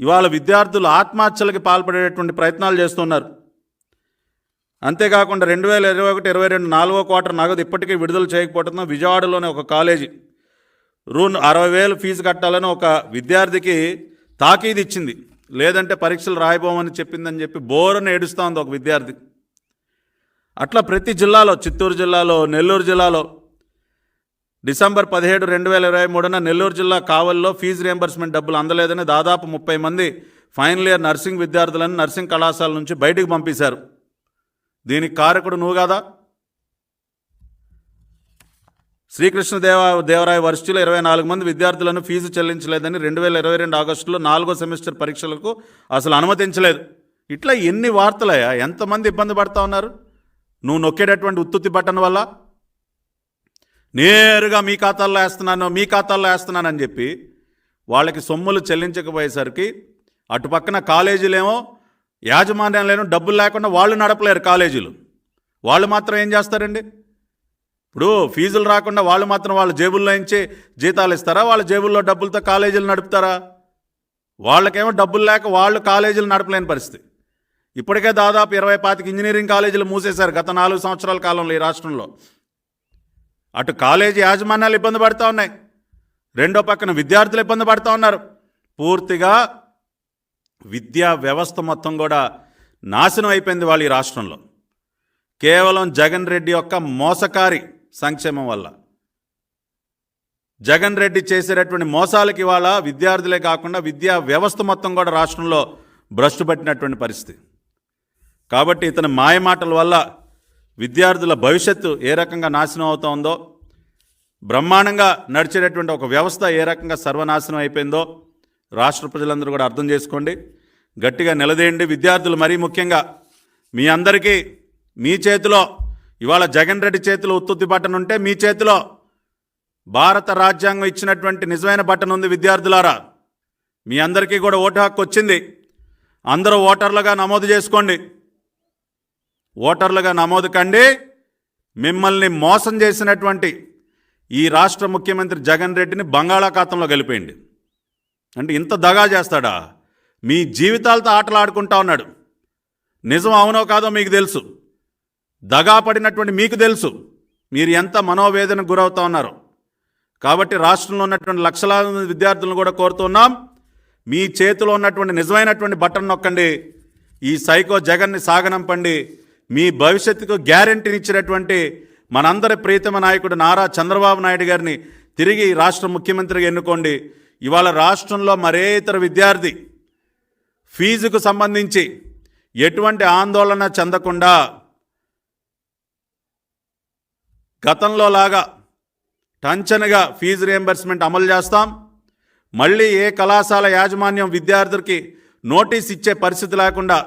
ఇవాళ విద్యార్థులు ఆత్మహత్యలకి పాల్పడేటువంటి ప్రయత్నాలు చేస్తున్నారు. అంతేకాకుండా 2021-22 4వ క్వార్టర్ నగదు ఇప్పటికీ విడుదల చేయకపోవడంతో విజయవాడలోని ఒక కాలేజీ రూ. 60,000 ఫీజు కట్టాలని ఒక విద్యార్థికి తాకీదు ఇచ్చింది. లేదంటే పరీక్షలు రాయబోమని చెప్పిందని చెప్పి బోరుని ఏడుస్తూ ఉంది ఒక విద్యార్థి. అట్లా ప్రతి జిల్లాలో, చిత్తూరు జిల్లాలో, నెల్లూరు జిల్లాలో డిసెంబర్ 17, 2023న నెల్లూరు జిల్లా కావలిలో ఫీజు రియంబర్స్మెంట్ డబ్బులు అందలేదని దాదాపు 30 మంది ఫైనల్ ఇయర్ నర్సింగ్ విద్యార్థులను నర్సింగ్ కళాశాల నుంచి బయటికి పంపించారు. దీనికి కారకుడు నువ్వు కాదా? శ్రీకృష్ణదేవరాయ వర్సిటీలో 24 మంది విద్యార్థులను ఫీజు చెల్లించలేదని 2022 ఆగస్టులో 4వ సెమిస్టర్ పరీక్షలకు అసలు అనుమతించలేదు. ఇట్లా ఎన్ని వార్తలయ్యా? ఎంతమంది ఇబ్బంది పడతా ఉన్నారు నువ్వు నొక్కేటటువంటి ఉత్తుత్తి బటన్ వల్ల. నేరుగా మీ ఖాతాల్లో వేస్తున్నానని చెప్పి వాళ్ళకి సొమ్ములు చెల్లించకపోయేసరికి అటు పక్కన కాలేజీలేమో యాజమాన్యాలేమో డబ్బులు లేకుండా వాళ్ళు నడపలేరు కాలేజీలు. వాళ్ళు మాత్రం ఏం చేస్తారండి? ఇప్పుడు ఫీజులు రాకుండా వాళ్ళు మాత్రం వాళ్ళ జేబుల్లో నుంచి జీతాలు ఇస్తారా? వాళ్ళ జేబుల్లో డబ్బులతో కాలేజీలు నడుపుతారా? వాళ్ళకేమో డబ్బులు లేక వాళ్ళు కాలేజీలు నడపలేని పరిస్థితి. ఇప్పటికే దాదాపు 20-25 ఇంజనీరింగ్ కాలేజీలు మూసేశారు గత 4 సంవత్సరాల కాలంలో ఈ రాష్ట్రంలో. అటు కాలేజీ యాజమాన్యాలు ఇబ్బంది పడుతూ ఉన్నాయి, రెండో పక్కన విద్యార్థులు ఇబ్బంది పడుతూ ఉన్నారు. పూర్తిగా విద్యా వ్యవస్థ మొత్తం కూడా నాశనం అయిపోయింది వాళ్ళ ఈ రాష్ట్రంలో. కేవలం జగన్ రెడ్డి యొక్క మోసకారి సంక్షేమం వల్ల, జగన్ రెడ్డి చేసేటటువంటి మోసాలకి ఇవాళ విద్యార్థులే కాకుండా విద్యా వ్యవస్థ మొత్తం కూడా రాష్ట్రంలో భ్రష్టు పట్టినటువంటి పరిస్థితి. కాబట్టి ఇతని మాయమాటల వల్ల విద్యార్థుల భవిష్యత్తు ఏ రకంగా నాశనం అవుతూ ఉందో, బ్రహ్మాండంగా నడిచేటటువంటి ఒక వ్యవస్థ ఏ రకంగా సర్వనాశనం అయిపోయిందో రాష్ట్ర ప్రజలందరూ కూడా అర్థం చేసుకోండి. గట్టిగా నిలదేయండి. విద్యార్థులు మరీ ముఖ్యంగా మీ అందరికీ మీ చేతిలో ఇవాళ జగన్ రెడ్డి చేతిలో ఉత్తుత్తి బటన్ ఉంటే మీ చేతిలో భారత రాజ్యాంగం ఇచ్చినటువంటి నిజమైన బటన్ ఉంది. విద్యార్థులారా, మీ అందరికీ కూడా ఓటు హక్కు వచ్చింది. అందరూ ఓటర్లుగా నమోదు చేసుకోండి. ఓటర్లుగా నమోదు కండి. మిమ్మల్ని మోసం చేసినటువంటి ఈ రాష్ట్ర ముఖ్యమంత్రి జగన్ రెడ్డిని బంగాళాఖాతంలో కలిపేయండి. అంటే ఇంత దగా చేస్తాడా? మీ జీవితాలతో ఆటలాడుకుంటా ఉన్నాడు. నిజం అవునో కాదో మీకు తెలుసు. దగా పడినటువంటి మీకు తెలుసు మీరు ఎంత మనోవేదనకు గురవుతా ఉన్నారో. కాబట్టి రాష్ట్రంలో ఉన్నటువంటి లక్షలాది మంది విద్యార్థులను కూడా కోరుతున్నాం, మీ చేతిలో ఉన్నటువంటి నిజమైనటువంటి బటన్ నొక్కండి. ఈ సైకో జగన్ని సాగనంపండి. మీ భవిష్యత్తుకు గ్యారెంటీనిచ్చినటువంటి మనందరి ప్రీతమ నాయకుడు నారా చంద్రబాబు నాయుడు గారిని తిరిగి రాష్ట్ర ముఖ్యమంత్రిగా ఎన్నుకోండి. ఇవాళ రాష్ట్రంలో మరే ఇతర విద్యార్థి ఫీజుకు సంబంధించి ఎటువంటి ఆందోళన చెందకుండా గతంలో లాగా టంచనగా ఫీజు రియంబర్స్మెంట్ అమలు చేస్తాం. మళ్ళీ ఏ కళాశాల యాజమాన్యం విద్యార్థులకి నోటీస్ ఇచ్చే పరిస్థితి లేకుండా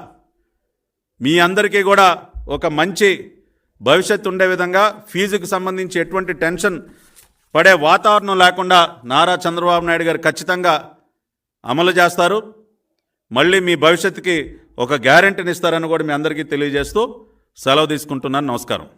మీ అందరికీ కూడా ఒక మంచి భవిష్యత్తు ఉండే విధంగా ఫీజుకు సంబంధించి ఎటువంటి టెన్షన్ పడే వాతావరణం లేకుండా నారా చంద్రబాబు నాయుడు గారు ఖచ్చితంగా అమలు చేస్తారు. మళ్ళీ మీ భవిష్యత్తుకి ఒక గ్యారెంటీని ఇస్తారని కూడా మీ అందరికీ తెలియజేస్తూ సెలవు తీసుకుంటున్నాను. నమస్కారం.